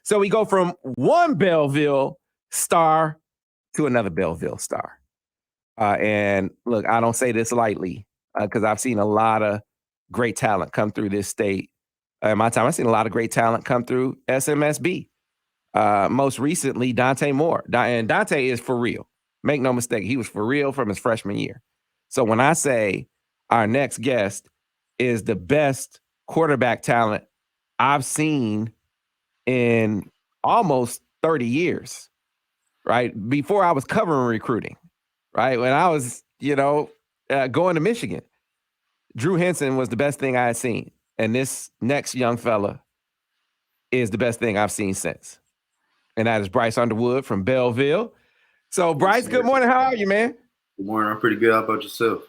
So we go from one Belleville star to another Belleville star. And look, I don't say this lightly because I've seen a lot of great talent come through this state. In my time, I've seen a lot of great talent come through SMSB. Most recently, Dante Moore. And Dante is for real. Make no mistake, he was for real from his freshman year. So when I say our next guest is the best quarterback talent I've seen in almost 30 years, right? Before I was covering recruiting, right? When I was, going to Michigan, Drew Henson was the best thing I had seen. And this next young fella is the best thing I've seen since. And that is Bryce Underwood from Belleville. So, Bryce, good morning. How are you, man? Good morning. I'm pretty good. How about yourself?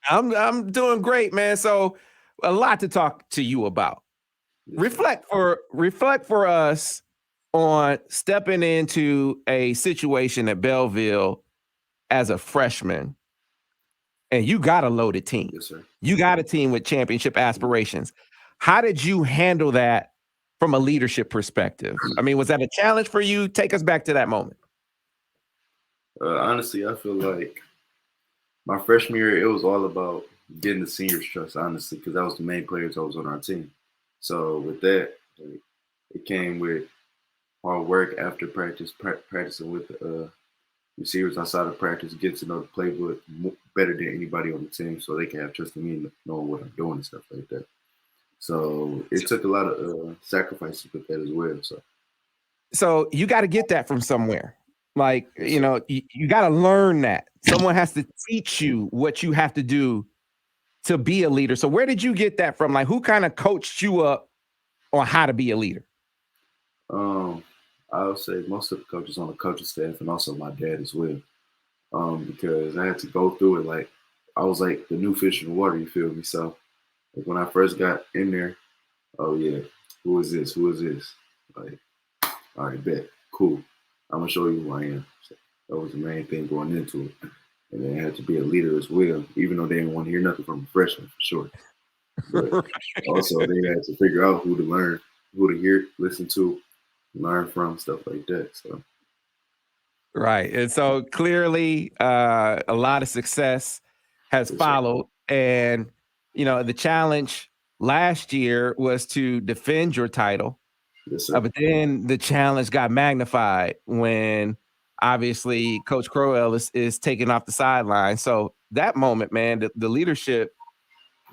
I'm doing great, man. So, a lot to talk to you about. Reflect for us on stepping into a situation at Belleville as a freshman, and you got a loaded team. Yes, sir. You got a team with championship aspirations. How did you handle that from a leadership perspective? I mean, was that a challenge for you? Take us back to that moment. Honestly, I feel like my freshman year, it was all about getting the seniors' trust, honestly, because that was the main players that was on our team. So with that, it came with hard work after practice, practicing with the receivers outside of practice, get to know the playbook better than anybody on the team so they can have trust in me and knowing what I'm doing and stuff like that. So it took a lot of sacrifices with that as well. So you got to get that from somewhere. Like, you got to learn that. Someone has to teach you what you have to do to be a leader. So where did you get that from? Like, who kind of coached you up on how to be a leader? I would say most of the coaches on the coaching staff and also my dad as well. Because I had to go through it like I was like the new fish in the water, you feel me? So like when I first got in there, oh yeah, who is this? Who is this? Like, all right, bet, cool. I'm gonna show you who I am. So that was the main thing going into it. And then I had to be a leader as well, even though they didn't want to hear nothing from a freshman for sure. But also they had to figure out who to learn, who to hear, listen to, learn from, stuff like that. So right. And so clearly a lot of success has followed. And, the challenge last year was to defend your title. Yes, sir. But then the challenge got magnified when obviously Coach Crowell is taken off the sideline. So that moment, man, the leadership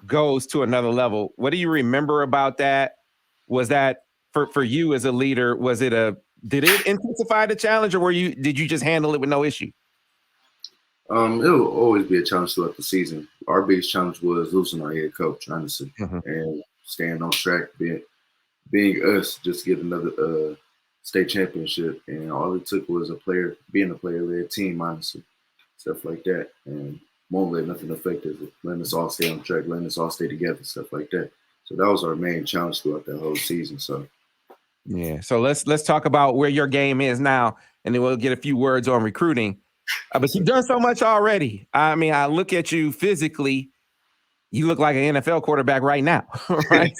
goes to another level. What do you remember about that? Was that for you as a leader, did it intensify the challenge or did you just handle it with no issue? It will always be a challenge throughout the season. Our biggest challenge was losing our head coach, honestly, and staying on track, being us, just get another state championship. And all it took was being a player-led team, honestly, stuff like that. And won't let nothing affect us, letting us all stay on track, letting us all stay together, stuff like that. So that was our main challenge throughout that whole season. So yeah. So let's talk about where your game is now, and then we'll get a few words on recruiting. But you've done so much already. I mean, I look at you physically, you look like an NFL quarterback right now, right?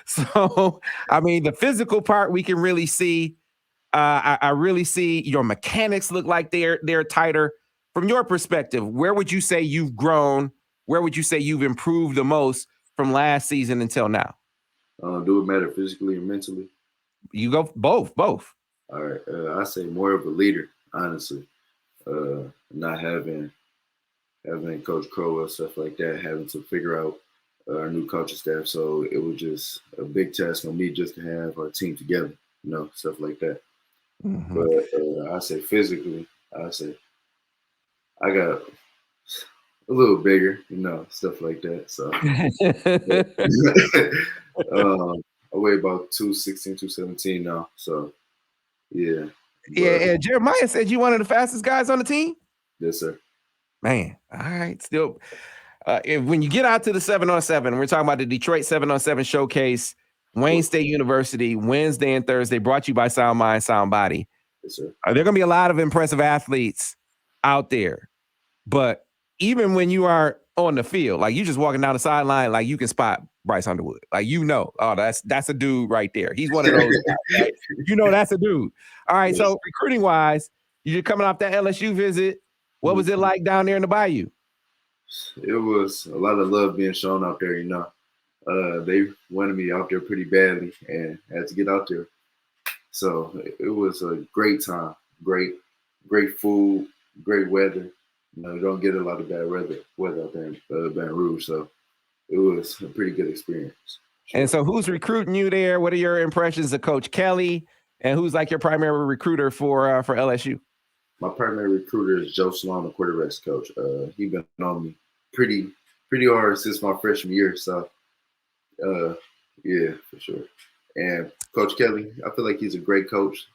So I mean, the physical part we can really see. I really see your mechanics look like they're tighter. From your perspective, where would you say you've grown? Where would you say you've improved the most from last season until now? Do it matter physically or mentally? You go both. All right. I say more of a leader, honestly. Not having Coach Crowell, stuff like that, having to figure out our new coaching staff. So it was just a big task on me just to have our team together, stuff like that. But I say physically, I got a little bigger, stuff like that. So I weigh about 216, 217 now. So yeah. Yeah, Jeremiah said you one of the fastest guys on the team? Yes, sir. Man, all right. Still, when you get out to the 7-on-7, we're talking about the Detroit 7-on-7 Showcase, Wayne State University, Wednesday and Thursday, brought to you by Sound Mind, Sound Body. Yes, sir. There are going to be a lot of impressive athletes out there. But even when you are on the field, like you just walking down the sideline, like you can spot Bryce Underwood. Like, oh, that's a dude right there. He's one of those guys, right? That's a dude. All right, so recruiting wise, you're coming off that LSU visit. What was it like down there in the Bayou? It was a lot of love being shown out there. They wanted me out there pretty badly, and I had to get out there. So it was a great time. Great food, great weather. You don't get a lot of bad weather out there in Baton Rouge. So it was a pretty good experience. Sure. And so who's recruiting you there? What are your impressions of Coach Kelly? And who's like your primary recruiter for LSU? My primary recruiter is Joe Sloan, the quarterbacks coach. He's been on me pretty hard since my freshman year. So, yeah, for sure. And Coach Kelly, I feel like he's a great coach.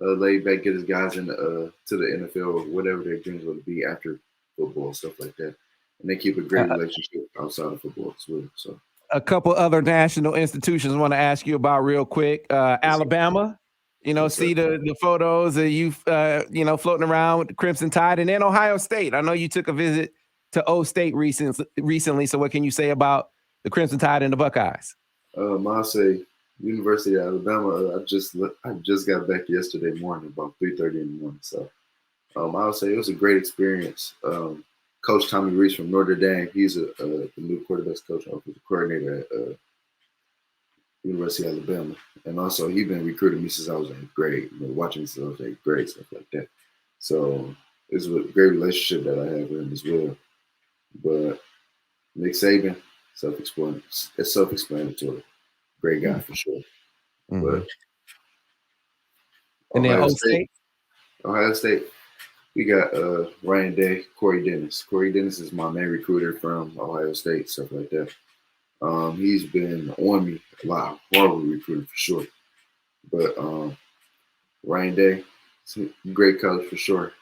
Laid back, get his guys to the NFL or whatever their dreams would be after football, stuff like that. And they keep a great relationship outside of football as well. So, a couple other national institutions I want to ask you about real quick. Alabama, see the photos of you, floating around with the Crimson Tide, and then Ohio State. I know you took a visit to O State recently. So what can you say about the Crimson Tide and the Buckeyes? I'll say University of Alabama. I just got back yesterday morning, about 3:30 in the morning. So I would say it was a great experience. Coach Tommy Reese from Notre Dame, he's the new quarterbacks coach, the coordinator at University of Alabama. And also, he's been recruiting me since I was in eighth grade, watching me since I was in eighth grade, stuff like that. So it's a great relationship that I have with him as well. But Nick Saban, self-explanatory. Great guy for sure. Mm-hmm. But and then Ohio State, we got Ryan Day, Corey Dennis. Corey Dennis is my main recruiter from Ohio State, stuff like that. He's been on me a lot, horrible recruiter for sure. But Ryan Day, great coach for sure.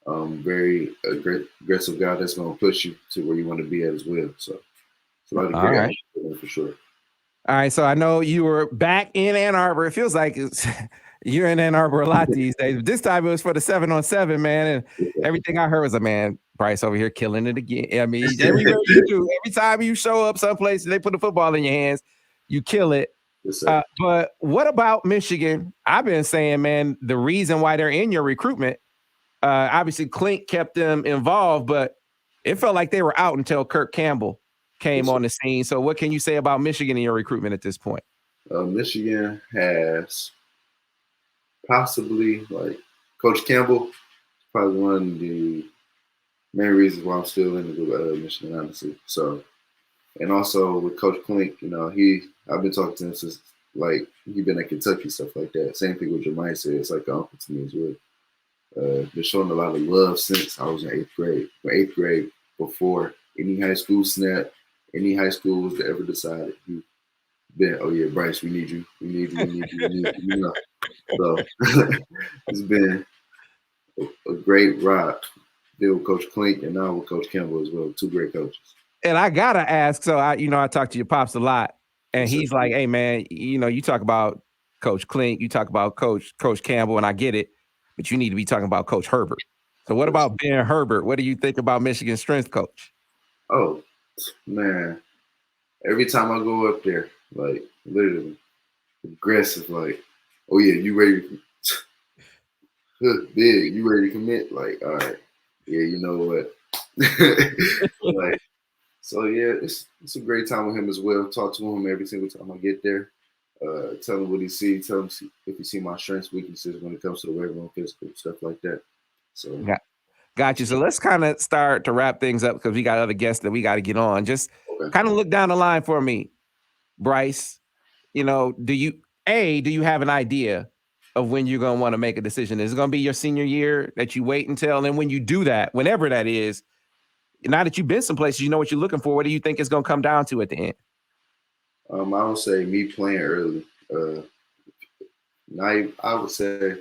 Very great aggressive guy that's going to push you to where you want to be at as well. So it's a lot of great for sure. All right, so I know you were back in Ann Arbor. It feels like you're in Ann Arbor a lot these days. This time it was for the 7-on-7, man. And everything I heard was Bryce over here killing it again. I mean, everywhere you do, every time you show up someplace and they put the football in your hands, you kill it. Yes, but what about Michigan? I've been saying, man, the reason why they're in your recruitment, obviously Klink kept them involved, but it felt like they were out until Kirk Campbell came on the scene. So what can you say about Michigan in your recruitment at this point? Michigan has possibly, Coach Campbell, probably one of the main reasons why I'm still in the Michigan, honestly. So, and also with Coach Klink, I've been talking to him since, he's been at Kentucky, stuff like that. Same thing with Jermaine said. It's like an uncle to me as well. Been showing a lot of love since I was in eighth grade. Eighth grade, before any high school snap, any high school was to ever decided, oh yeah, Bryce, we need you. So it's been a great ride. Deal with Coach Klink and now with Coach Campbell as well. Two great coaches. And I gotta ask, so I talk to your pops a lot, and he's like, hey man, you talk about Coach Klink, you talk about Coach Campbell, and I get it, but you need to be talking about Coach Herbert. So what about Ben Herbert? What do you think about Michigan's strength coach? Oh, man. Every time I go up there, literally aggressive, oh yeah, you ready to big, you ready to commit? All right. Yeah, you know what? So yeah, it's a great time with him as well. Talk to him every single time I get there. Tell him what he sees. Tell him if he see my strengths, weaknesses when it comes to the weight room, physical stuff like that. So got you. So let's kind of start to wrap things up because we got other guests that we got to get on. Just kind of look down the line for me, Bryce. Do you have an idea of when you're going to want to make a decision? Is it going to be your senior year that you wait until? And then when you do that, whenever that is, now that you've been some places, you know what you're looking for. What do you think it's going to come down to at the end? I would say me playing early. I would say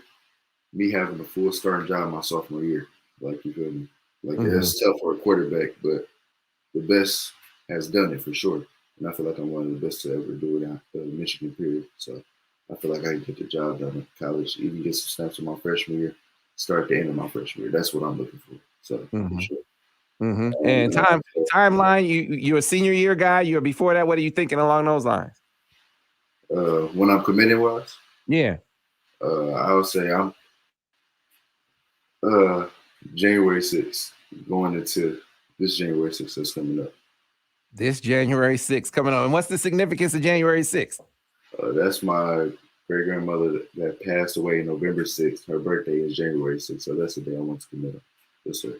me having a full starting job my sophomore year. You feel me? It's tough for a quarterback, but the best has done it for sure. And I feel like I'm one of the best to ever do it in the Michigan period. So I feel like I can get the job done in college, even get some snaps in my freshman year, start the end of my freshman year. That's what I'm looking for. So for sure. And timeline, you're a senior year guy. You're before that. What are you thinking along those lines? When I'm committing wise, Yeah. I would say I'm January 6th, going into this January 6th that's coming up. This January 6th coming up. And what's the significance of January 6th? That's my great grandmother that passed away November 6th. Her birthday is January 6th, so that's the day I want to commit her. Yes, sir.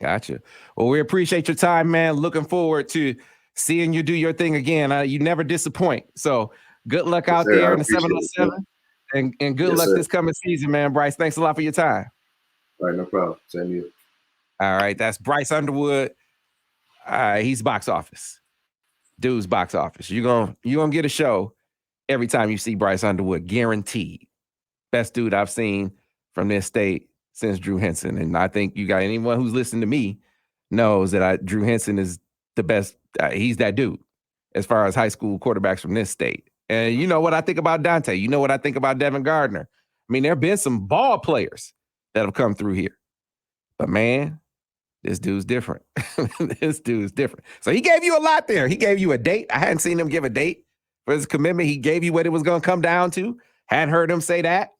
Gotcha. Well, we appreciate your time, man. Looking forward to seeing you do your thing again. You never disappoint. So good luck out there in the 707, and good luck this coming season, man. Bryce, thanks a lot for your time. All right, no problem. Same to you. All right, that's Bryce Underwood. He's box office. Dude's box office. You're gonna get a show every time you see Bryce Underwood, guaranteed. Best dude I've seen from this state since Drew Henson. And I think you got anyone who's listening to me knows that Drew Henson is the best. He's that dude as far as high school quarterbacks from this state. And you know what I think about Dante. You know what I think about Devin Gardner. I mean, there have been some ball players that have come through here. But man, this dude's different. This dude's different. So he gave you a lot there. He gave you a date. I hadn't seen him give a date for his commitment. He gave you what it was going to come down to. Hadn't heard him say that.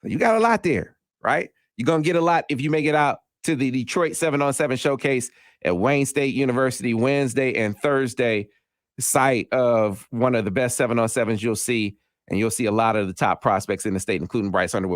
So you got a lot there, right? You're going to get a lot if you make it out to the Detroit 7-on-7 showcase at Wayne State University Wednesday and Thursday, site of one of the best 7-on-7s you'll see. And you'll see a lot of the top prospects in the state, including Bryce Underwood.